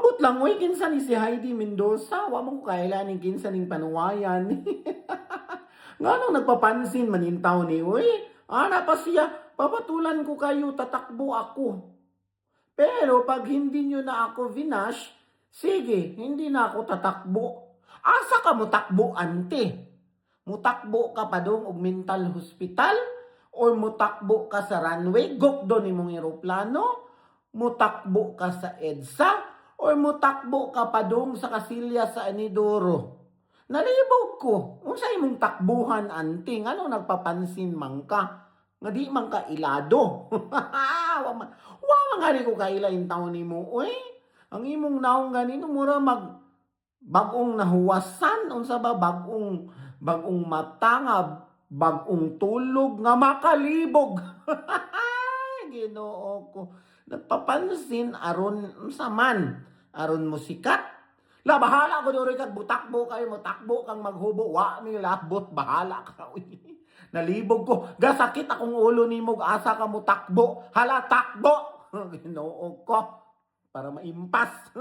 Ambot lang, uy, kinsa ni si Heidi Mendoza. Wa mo ko kailaning kinsa ning panuwayan. Nga nung nagpapansin manintaw ni, uy, ana pa siya, papatulan ko kayo, tatakbo ako. Pero pag hindi nyo na ako vinash, sige, hindi na ako tatakbo. Asa ka mo takbo, ante? Mutakbo ka pa dong og mental hospital? Or mutakbo ka sa runway, gokdo ni mong eroplano? Mutakbo ka sa EDSA? Or mutakbo ka pa dong sa Kasilya sa Anidoro? Nalibog ko. Unsay imong takbuhan, anting? Ano nagpapansin man ka? Nga di man ka ilado. Wa man gani ko kailain taon nimo. Uy, ang imong naong ganito mura bagong nahuwasan, unsa ba bagong mata nga bagong tulog nga makalibog. Ginoo ko. Nagpapansin aron unsa man, aron mo sikat. La bahala ko diri kag butakbo kayo, motakbo kang maghubo, wa mi labot, bahala ka. Uy. Nalibog ko. Gasakit akong ulo nimo, asa ka mo takbo. Hala takbo. Ginoo ko para maimpas.